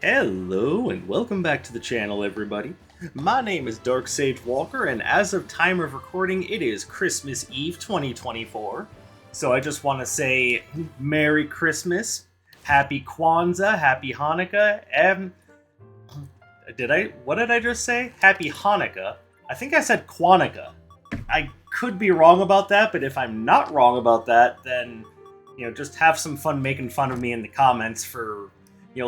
Hello and welcome back to the channel, everybody. My name is Dark Sage Walker, and as of time of recording, it is Christmas Eve 2024. So I just want to say Merry Christmas, Happy Kwanza, Happy Hanukkah, and what did I just say? Happy Hanukkah. I think I said Kwanzaa. I could be wrong about that, but if I'm not wrong about that, then just have some fun making fun of me in the comments for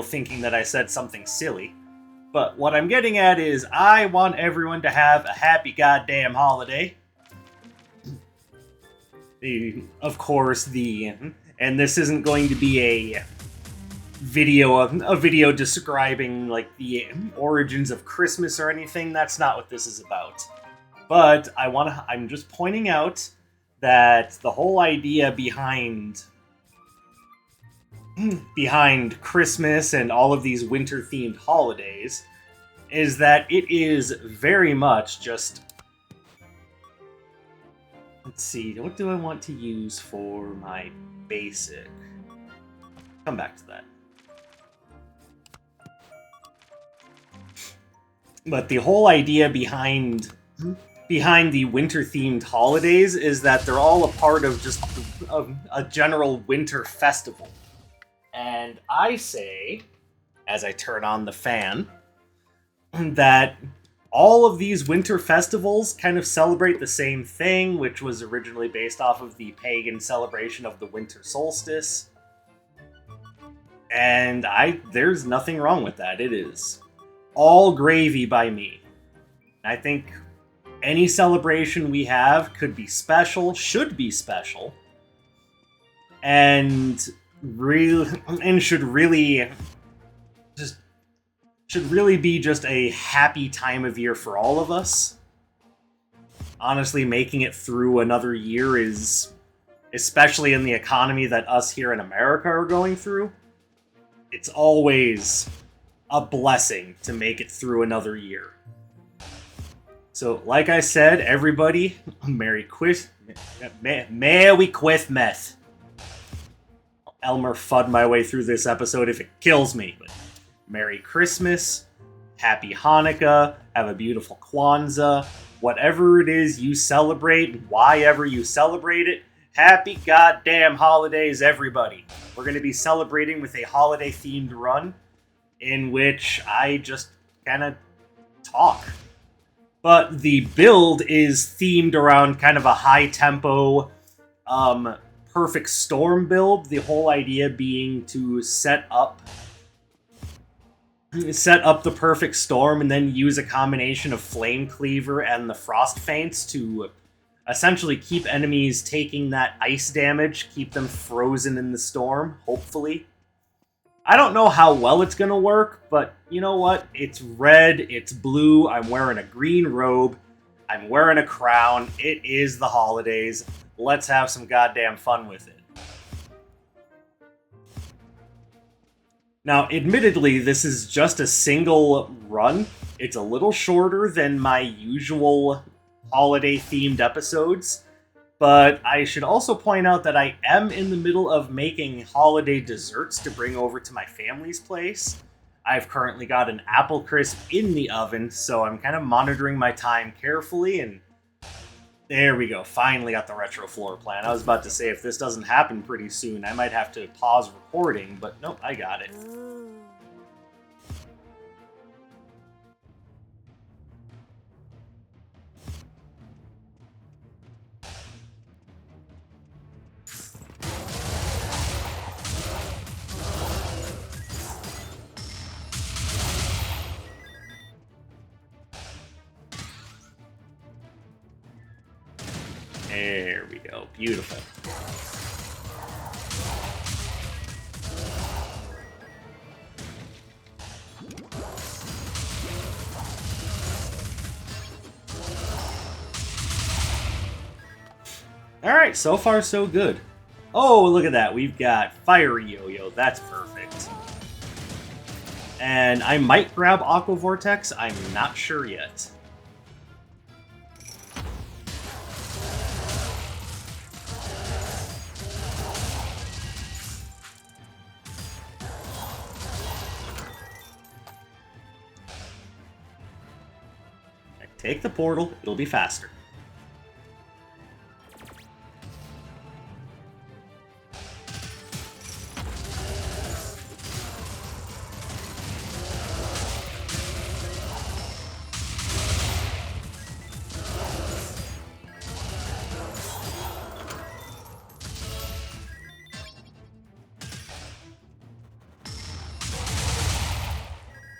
thinking that I said something silly. But what I'm getting at is I want everyone to have a happy goddamn holiday. Of course, and this isn't going to be a video describing like the origins of Christmas or anything. That's not what this is about. But I'm just pointing out that the whole idea behind Christmas and all of these winter-themed holidays is that it is very much just... Let's see, what do I want to use for my basic? Come back to that. But the whole idea behind the winter-themed holidays is that they're all a part of just a general winter festival. And I say, as I turn on the fan, that all of these winter festivals kind of celebrate the same thing, which was originally based off of the pagan celebration of the Winter Solstice. And there's nothing wrong with that. It is all gravy by me. I think any celebration we have could be special, should be special, and should really be just a happy time of year for all of us. Honestly, making it through another year is, especially in the economy that us here in America are going through, it's always a blessing to make it through another year. So, like I said, everybody, Merry Christmas. Elmer Fudd my way through this episode if it kills me. But Merry Christmas, Happy Hanukkah, have a beautiful Kwanzaa, whatever it is you celebrate, why ever you celebrate it, happy goddamn holidays, everybody. We're going to be celebrating with a holiday-themed run in which I just kind of talk. But the build is themed around kind of a high-tempo, perfect storm build, the whole idea being to set up the perfect storm and then use a combination of Flame Cleaver and the Frost Feints to essentially keep enemies taking that ice damage, keep them frozen in the storm, hopefully. I don't know how well it's going to work, but you know what? It's red, it's blue, I'm wearing a green robe, I'm wearing a crown, it is the holidays. Let's have some goddamn fun with it. Now, admittedly, this is just a single run. It's a little shorter than my usual holiday-themed episodes, but I should also point out that I am in the middle of making holiday desserts to bring over to my family's place. I've currently got an apple crisp in the oven, so I'm kind of monitoring my time carefully, and there we go, finally got the retro floor plan. I was about to say, if this doesn't happen pretty soon, I might have to pause recording, but nope, I got it. There we go. Beautiful. Alright, so far so good. Oh, look at that. We've got Fire Yo-Yo. That's perfect. And I might grab Aqua Vortex. I'm not sure yet. Take the portal, it'll be faster.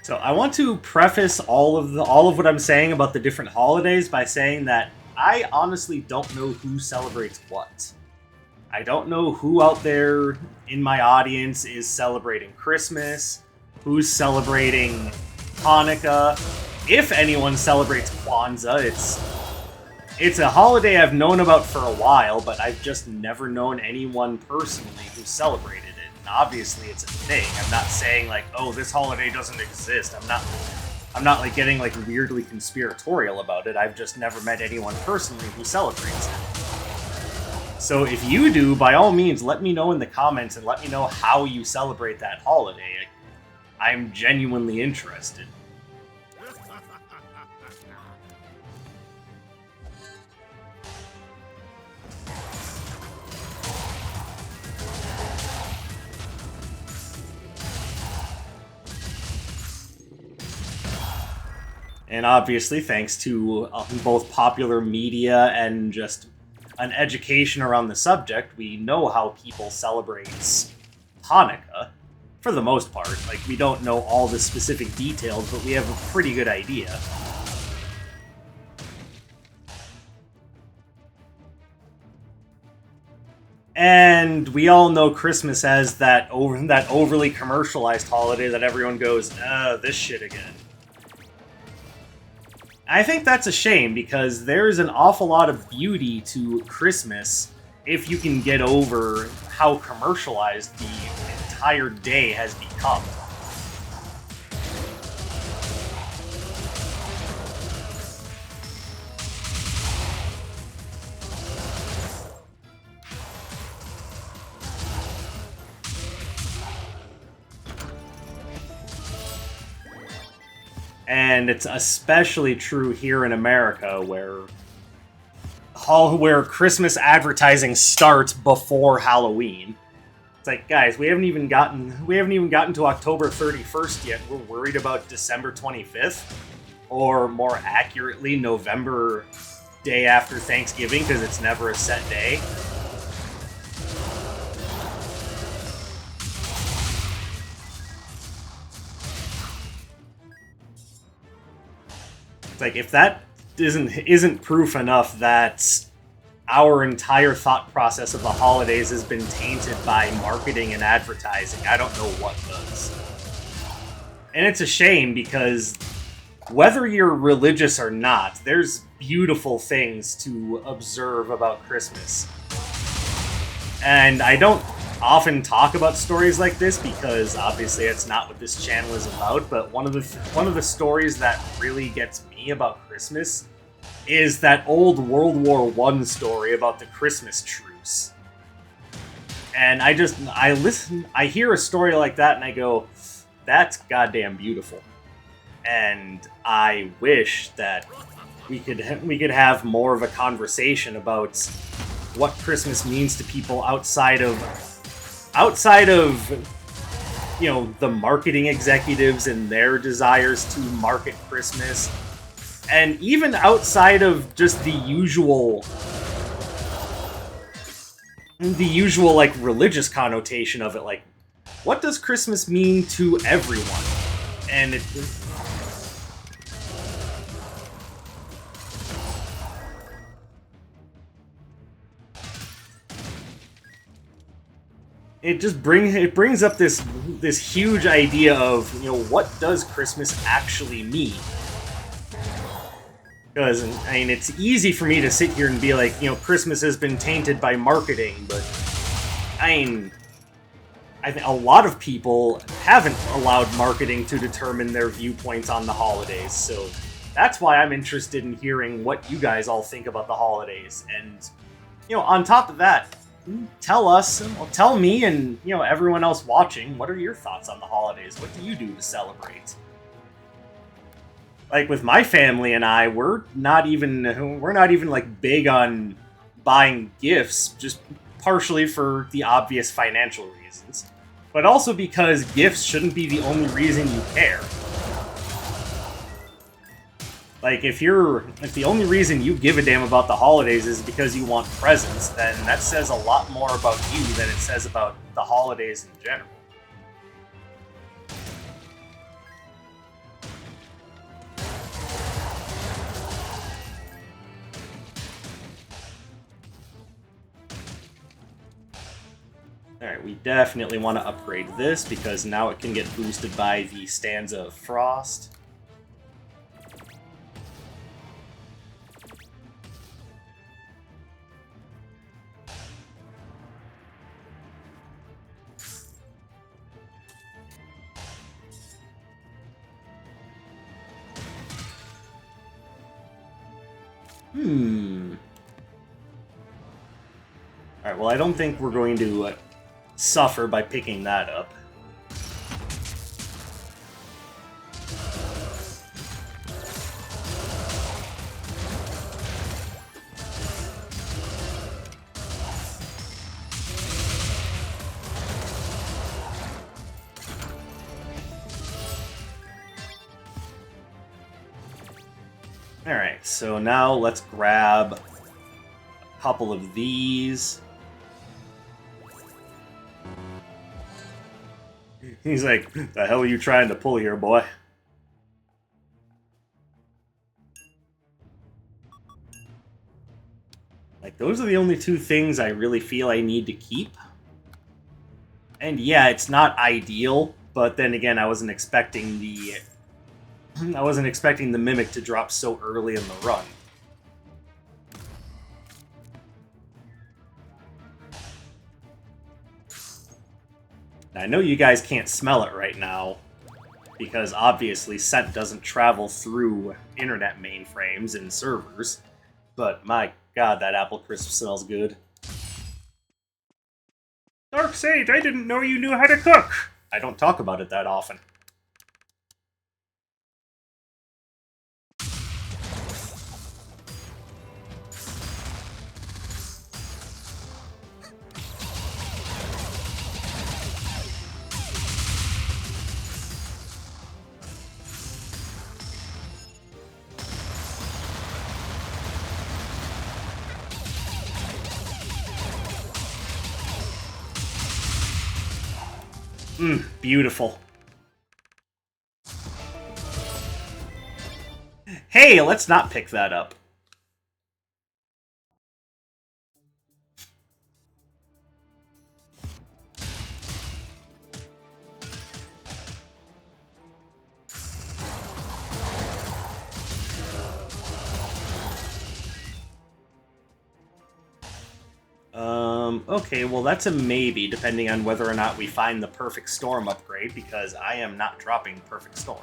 So I want to preface all of what I'm saying about the different holidays by saying that I honestly don't know who celebrates what. I don't know who out there in my audience is celebrating Christmas, who's celebrating Hanukkah, if anyone celebrates Kwanza. It's a holiday I've known about for a while, but I've just never known anyone personally who celebrated it. And obviously, it's a thing. I'm not saying like, oh, this holiday doesn't exist. I'm not like getting like weirdly conspiratorial about it. I've just never met anyone personally who celebrates it. So if you do, by all means, let me know in the comments and let me know how you celebrate that holiday. I'm genuinely interested. And obviously, thanks to both popular media and just an education around the subject, we know how people celebrate Hanukkah, for the most part. Like, we don't know all the specific details, but we have a pretty good idea. And we all know Christmas as that overly commercialized holiday that everyone goes, this shit again. I think that's a shame, because there's an awful lot of beauty to Christmas if you can get over how commercialized the entire day has become. And it's especially true here in America, where Christmas advertising starts before Halloween. It's like, guys, we haven't even gotten to October 31st yet. We're worried about December 25th, or more accurately, November day after Thanksgiving, because it's never a set day. It's like, if that isn't proof enough that our entire thought process of the holidays has been tainted by marketing and advertising, I don't know what does. And it's a shame, because whether you're religious or not, there's beautiful things to observe about Christmas. And I don't often talk about stories like this, because obviously it's not what this channel is about, but one of the stories that really gets me about Christmas is that old World War I story about the Christmas truce. And I hear a story like that and I go, that's goddamn beautiful. And I wish that we could have more of a conversation about what Christmas means to people outside of the marketing executives and their desires to market Christmas, and even outside of just the usual like religious connotation of it. Like, what does Christmas mean to everyone? And it brings up this huge idea of, what does Christmas actually mean? Because, I mean, it's easy for me to sit here and be like, Christmas has been tainted by marketing, but I think a lot of people haven't allowed marketing to determine their viewpoints on the holidays, so that's why I'm interested in hearing what you guys all think about the holidays. And, on top of that, tell me and, everyone else watching, what are your thoughts on the holidays? What do you do to celebrate? Like with my family and I, we're not even like big on buying gifts, just partially for the obvious financial reasons, but also because gifts shouldn't be the only reason you care. Like, if the only reason you give a damn about the holidays is because you want presents, then that says a lot more about you than it says about the holidays in general. Alright, we definitely want to upgrade this, because now it can get boosted by the Stanza of Frost. Alright, well, I don't think we're going to suffer by picking that up. Alright, so now let's grab a couple of these. He's like, the hell are you trying to pull here, boy? Like, those are the only two things I really feel I need to keep. And yeah, it's not ideal, but then again, I wasn't expecting the Mimic to drop so early in the run. Now, I know you guys can't smell it right now, because obviously scent doesn't travel through internet mainframes and servers, but my god, that apple crisp smells good. Dark Sage, I didn't know you knew how to cook! I don't talk about it that often. Beautiful. Hey, let's not pick that up. Okay, well that's a maybe, depending on whether or not we find the Perfect Storm upgrade, because I am not dropping Perfect Storm.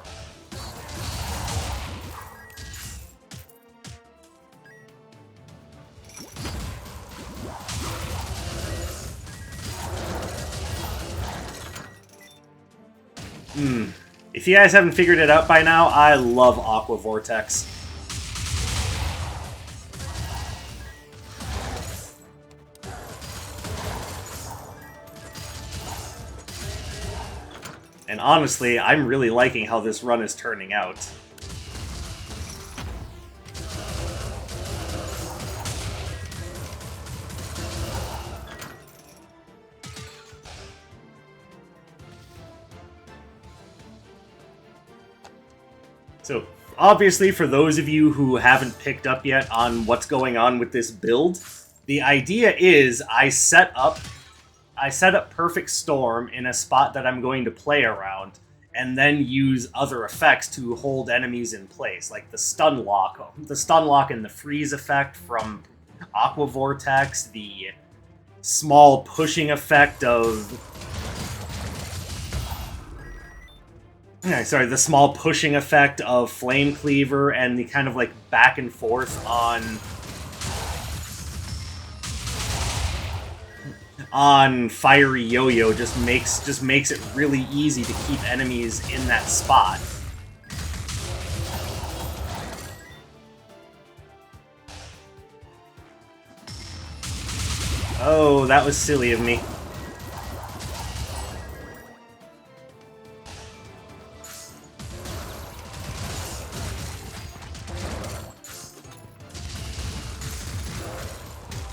If you guys haven't figured it out by now, I love Aqua Vortex. And honestly, I'm really liking how this run is turning out. So, obviously, for those of you who haven't picked up yet on what's going on with this build, the idea is I set up Perfect Storm in a spot that I'm going to play around, and then use other effects to hold enemies in place, like the stun lock and the freeze effect from Aqua Vortex, the small pushing effect of... the small pushing effect of Flame Cleaver, and the kind of like back and forth on Fiery Yo-Yo just makes it really easy to keep enemies in that spot. Oh, that was silly of me.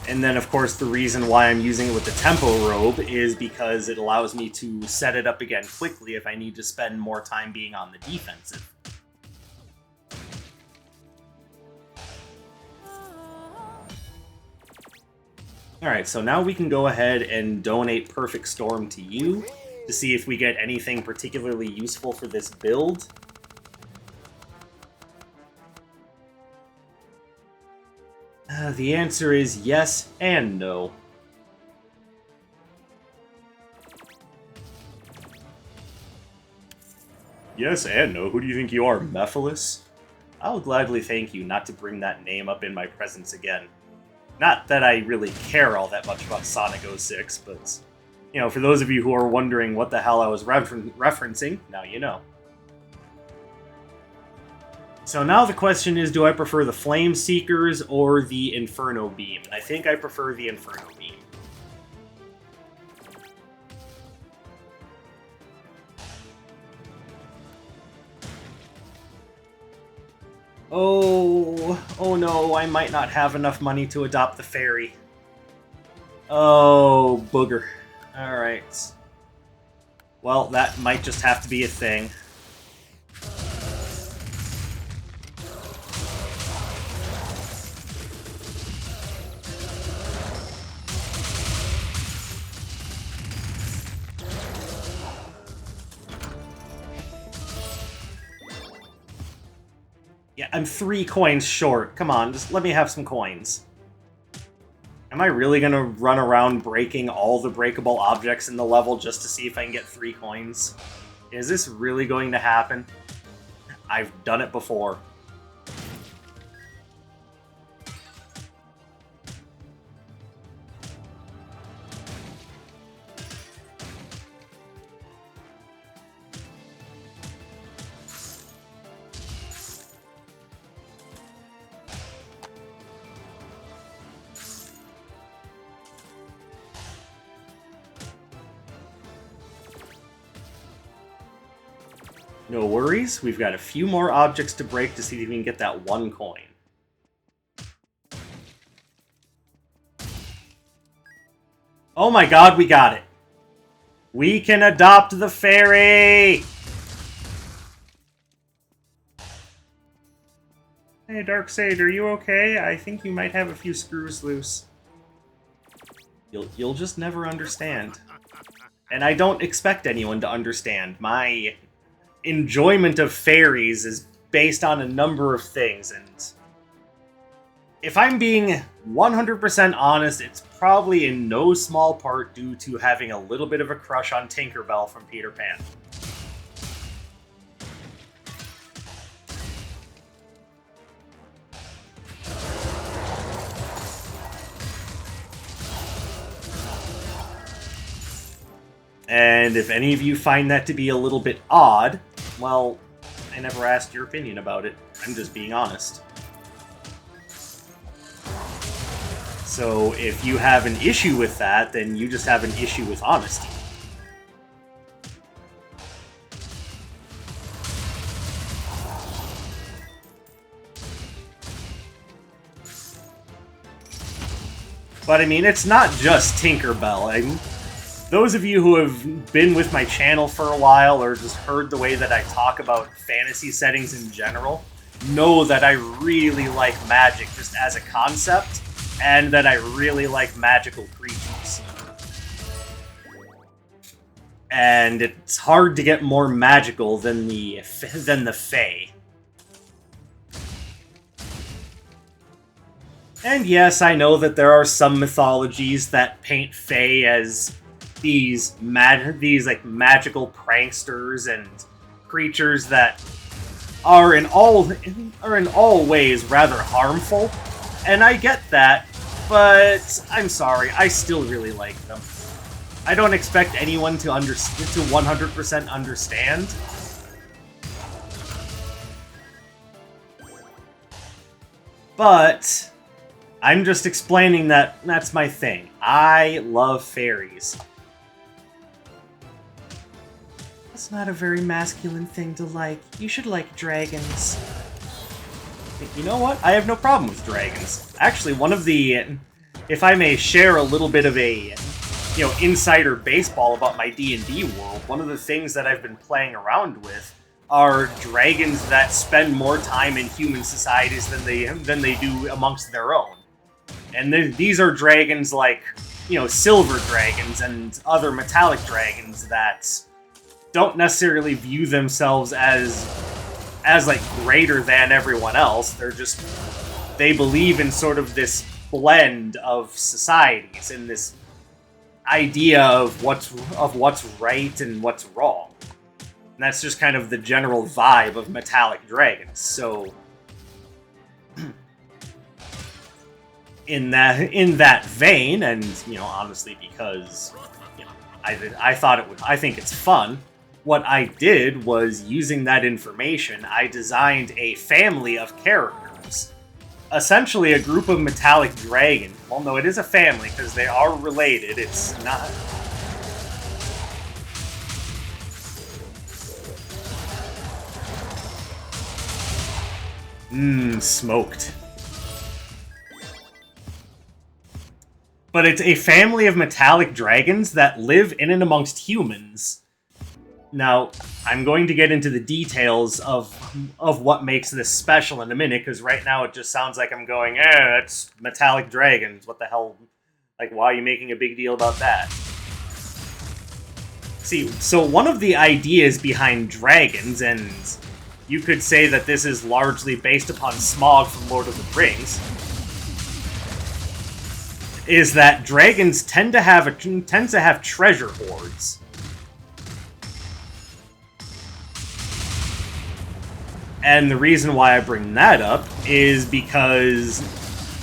And then, of course, the reason why I'm using it with the Tempo Robe is because it allows me to set it up again quickly if I need to spend more time being on the defensive. Alright, so now we can go ahead and donate Perfect Storm to you to see if we get anything particularly useful for this build. The answer is yes and no. Yes and no. Who do you think you are, Mephiles? I'll gladly thank you not to bring that name up in my presence again. Not that I really care all that much about Sonic 06, but, you know, for those of you who are wondering what the hell I was referencing, now you know. So now the question is, do I prefer the Flame Seekers or the Inferno Beam? And I think I prefer the Inferno Beam. Oh no, I might not have enough money to adopt the fairy. Oh, booger. Alright. Well, that might just have to be a thing. Yeah, I'm 3 coins short. Come on, just let me have some coins. Am I really gonna run around breaking all the breakable objects in the level just to see if I can get 3 coins? Is this really going to happen? I've done it before. No worries, we've got a few more objects to break to see if we can get that 1 coin. Oh my god, we got it! We can adopt the fairy! Hey, Darkseid, are you okay? I think you might have a few screws loose. You'll just never understand. And I don't expect anyone to understand. My enjoyment of fairies is based on a number of things, and if I'm being 100% honest, it's probably in no small part due to having a little bit of a crush on Tinkerbell from Peter Pan. And if any of you find that to be a little bit odd, well, I never asked your opinion about it. I'm just being honest. So if you have an issue with that, then you just have an issue with honesty. But I mean, it's not just Tinkerbell. Those of you who have been with my channel for a while or just heard the way that I talk about fantasy settings in general know that I really like magic just as a concept, and that I really like magical creatures. And it's hard to get more magical than the Fae. And yes, I know that there are some mythologies that paint Fae as these like magical pranksters and creatures that are in all ways rather harmful, and I get that, but I'm sorry, I still really like them. I don't expect anyone to 100% understand. But I'm just explaining that that's my thing. I love fairies. That's not a very masculine thing to like. You should like dragons. You know what? I have no problem with dragons. Actually, one of the... If I may share a little bit of a, insider baseball about my D&D world, one of the things that I've been playing around with are dragons that spend more time in human societies than they do amongst their own. And these are dragons like, silver dragons and other metallic dragons that don't necessarily view themselves as like greater than everyone else. They believe in sort of this blend of societies and this idea of what's right and what's wrong. And that's just kind of the general vibe of metallic dragons. So in that vein, and honestly, because I think it's fun. What I did was, using that information, I designed a family of characters. Essentially a group of metallic dragons. Well, no, it is a family, because they are related. It's not... Smoked. But it's a family of metallic dragons that live in and amongst humans. Now, I'm going to get into the details of what makes this special in a minute, because right now it just sounds like I'm going, it's metallic dragons, what the hell? Like, why are you making a big deal about that? See, so one of the ideas behind dragons, and you could say that this is largely based upon Smaug from Lord of the Rings, is that dragons tend to have treasure hoards. And the reason why I bring that up is because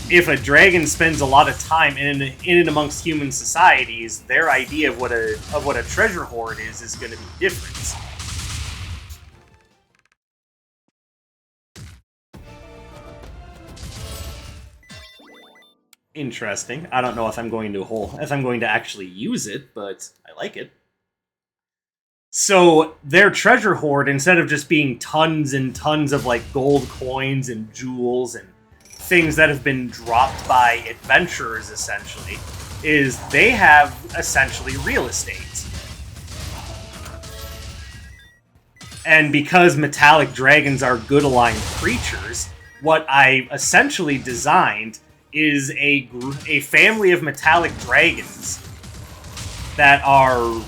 if a dragon spends a lot of time in and amongst human societies, their idea of what a treasure hoard is going to be different. Interesting. I don't know if I'm going to actually use it, but I like it. So their treasure hoard, instead of just being tons and tons of like gold coins and jewels and things that have been dropped by adventurers, essentially, is they have essentially real estate. And because metallic dragons are good aligned creatures, what I essentially designed is a family of metallic dragons that are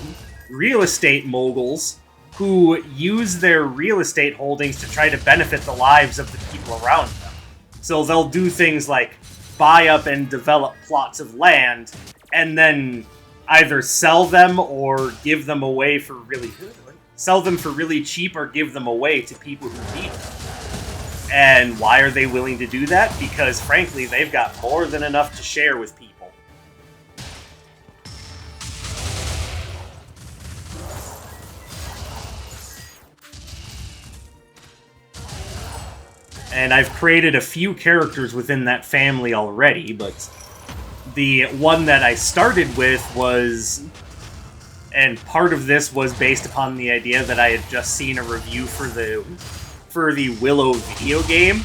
real estate moguls who use their real estate holdings to try to benefit the lives of the people around them. So they'll do things like buy up and develop plots of land, and then either sell them or give them away for really cheap, or give them away to people who need them. And why are they willing to do that? Because frankly, they've got more than enough to share with people. And I've created a few characters within that family already, but the one that I started with was... And part of this was based upon the idea that I had just seen a review for the Willow video game.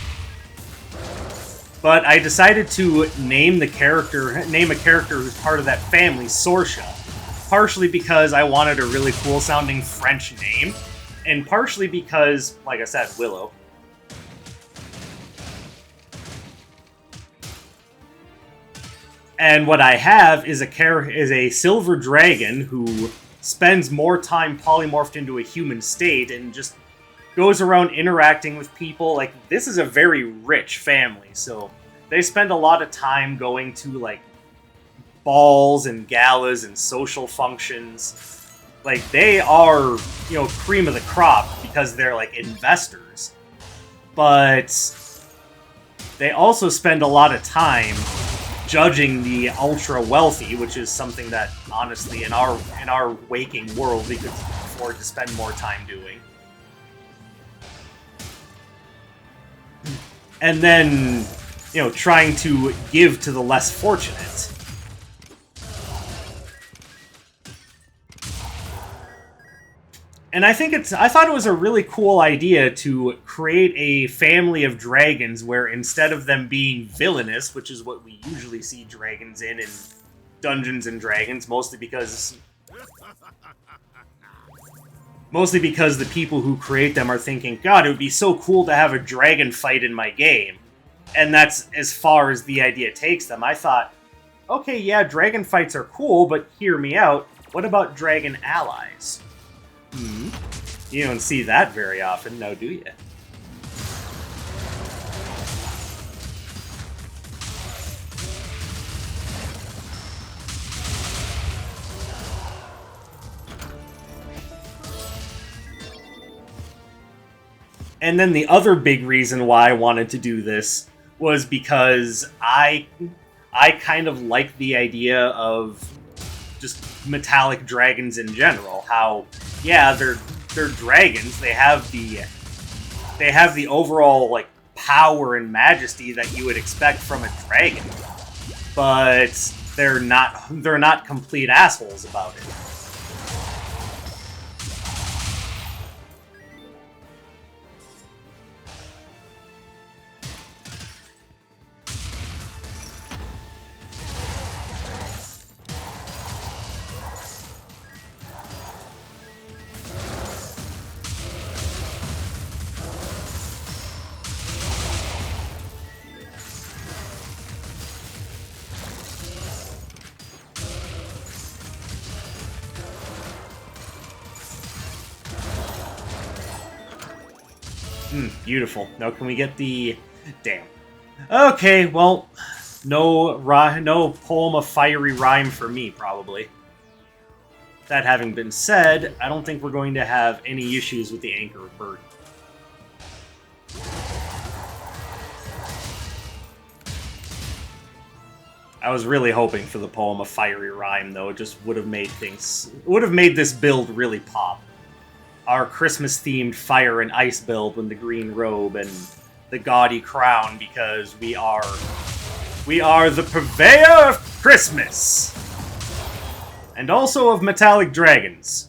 But I decided to name a character who's part of that family, Sorsha. Partially because I wanted a really cool sounding French name, and partially because, like I said, Willow. And what I have is a silver dragon who spends more time polymorphed into a human state and just goes around interacting with people. Like, this is a very rich family, so they spend a lot of time going to, like, balls and galas and social functions. Like, they are, cream of the crop because they're, like, investors. But they also spend a lot of time judging the ultra wealthy, which is something that, honestly, in our waking world, we could afford to spend more time doing. And then trying to give to the less fortunate. And I thought it was a really cool idea to create a family of dragons where instead of them being villainous, which is what we usually see dragons in Dungeons and Dragons, mostly because the people who create them are thinking, God, it would be so cool to have a dragon fight in my game. And that's as far as the idea takes them. I thought, okay, yeah, dragon fights are cool, but hear me out. What about dragon allies? You don't see that very often, now do you? And then the other big reason why I wanted to do this was because I kind of like the idea of just metallic dragons in general. How, yeah, they're dragons. They have the overall like power and majesty that you would expect from a dragon, but they're not complete assholes about it. Beautiful. Now can we get the... Damn. Okay, well, no poem of fiery rhyme for me, probably. That having been said, I don't think we're going to have any issues with the Anchor of Burden. I was really hoping for the poem of fiery rhyme, though. It just would have made this build really pop. Our Christmas-themed fire and ice build with the green robe and the gaudy crown, because we are the purveyor of Christmas! And also of metallic dragons.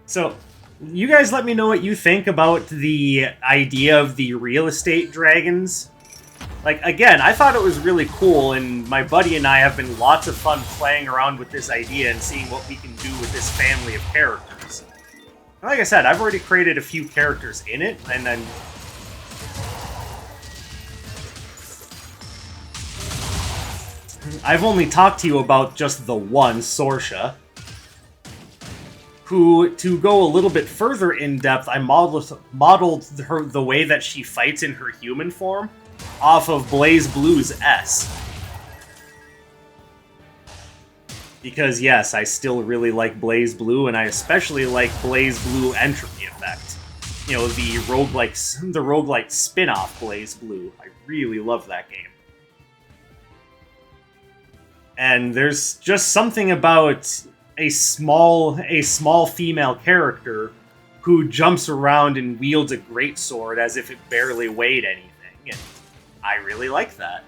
So, you guys let me know what you think about the idea of the real estate dragons. Like, again, I thought it was really cool, and my buddy and I have been lots of fun playing around with this idea and seeing what we can do with this family of characters. Like I said, I've already created a few characters in it, and then... I've only talked to you about just the one, Sorsha, who, to go a little bit further in depth, I modeled her the way that she fights in her human form off of Blaze Blue's S. Because yes, I still really like Blaze Blue, and I especially like Blaze Blue Entropy Effect. You know, the roguelike spin-off Blaze Blue. I really love that game. And there's just something about a small female character who jumps around and wields a greatsword as if it barely weighed anything, and I really like that.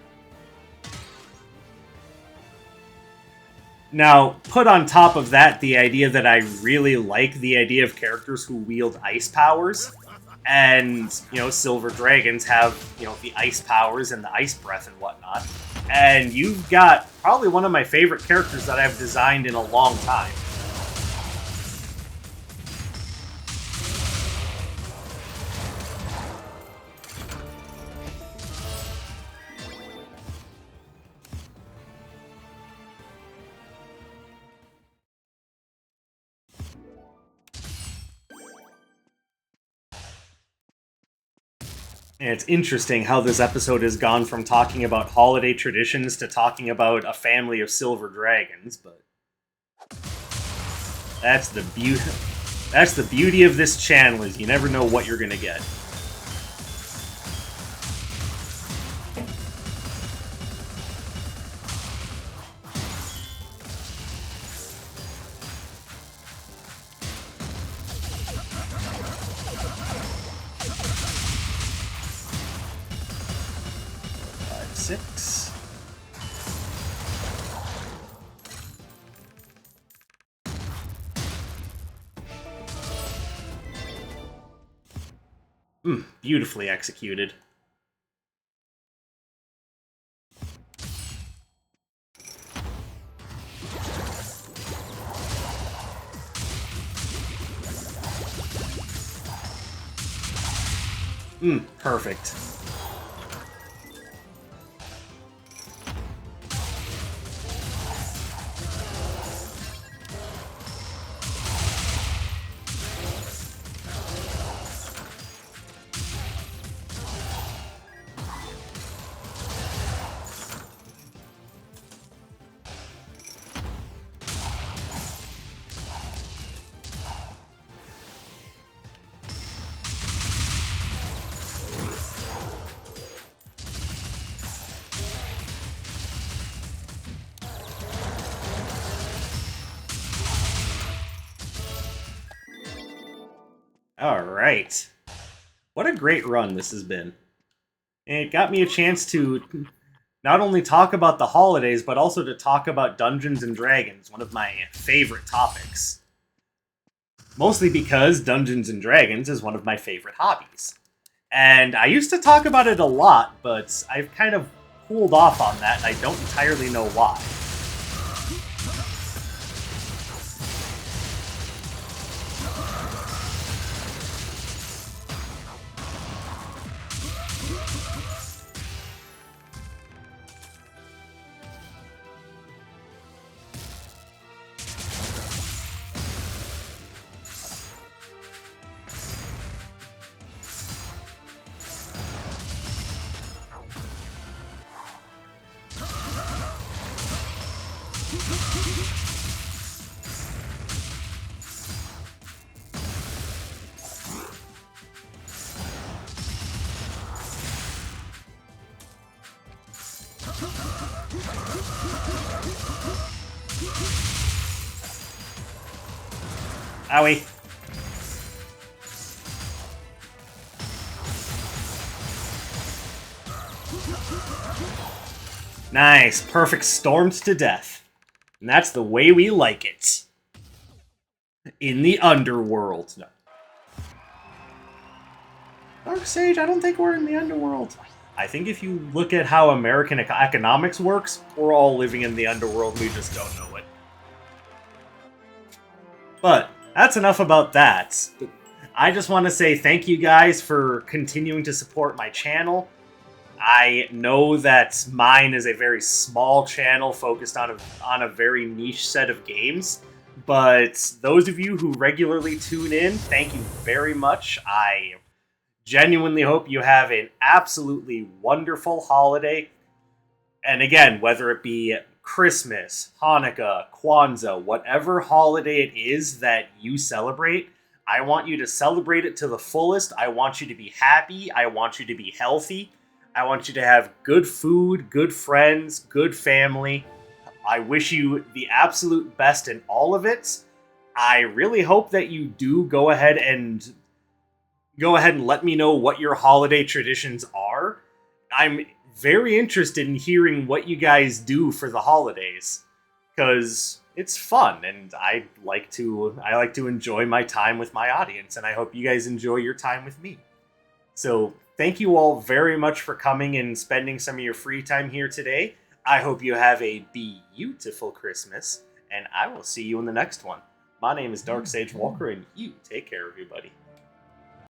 Now, put on top of that the idea that I really like the idea of characters who wield ice powers, and, you know, silver dragons have, you know, the ice powers and the ice breath and whatnot. And you've got probably one of my favorite characters that I've designed in a long time. And it's interesting how this episode has gone from talking about holiday traditions to talking about a family of silver dragons, but that's the beauty. That's the beauty of this channel, is you never know what you're gonna get. Six. Beautifully executed. Perfect. Alright. What a great run this has been. And it got me a chance to not only talk about the holidays, but also to talk about Dungeons and Dragons, one of my favorite topics. Mostly because Dungeons and Dragons is one of my favorite hobbies. And I used to talk about it a lot, but I've kind of cooled off on that, and I don't entirely know why. Owie. Nice. Perfect. Stormed to death. And that's the way we like it. In the underworld. No. Dark Sage, I don't think we're in the underworld. I think if you look at how American economics works, we're all living in the underworld, we just don't know it. But that's enough about that. I just want to say thank you guys for continuing to support my channel. I know that mine is a very small channel focused on a very niche set of games, but those of you who regularly tune in, thank you very much. I genuinely hope you have an absolutely wonderful holiday. And again, whether it be Christmas, Hanukkah, Kwanza, whatever holiday it is that you celebrate, I want you to celebrate it to the fullest. I want you to be happy. I want you to be healthy. I want you to have good food, good friends, good family. I wish you the absolute best in all of it. I really hope that you do go ahead and let me know what your holiday traditions are. I'm very interested in hearing what you guys do for the holidays, because it's fun and I like to enjoy my time with my audience, and I hope you guys enjoy your time with me. So thank you all very much for coming and spending some of your free time here today. I hope you have a beautiful Christmas, and I will see you in the next one. My name is Dark Sage Walker, and you take care, everybody.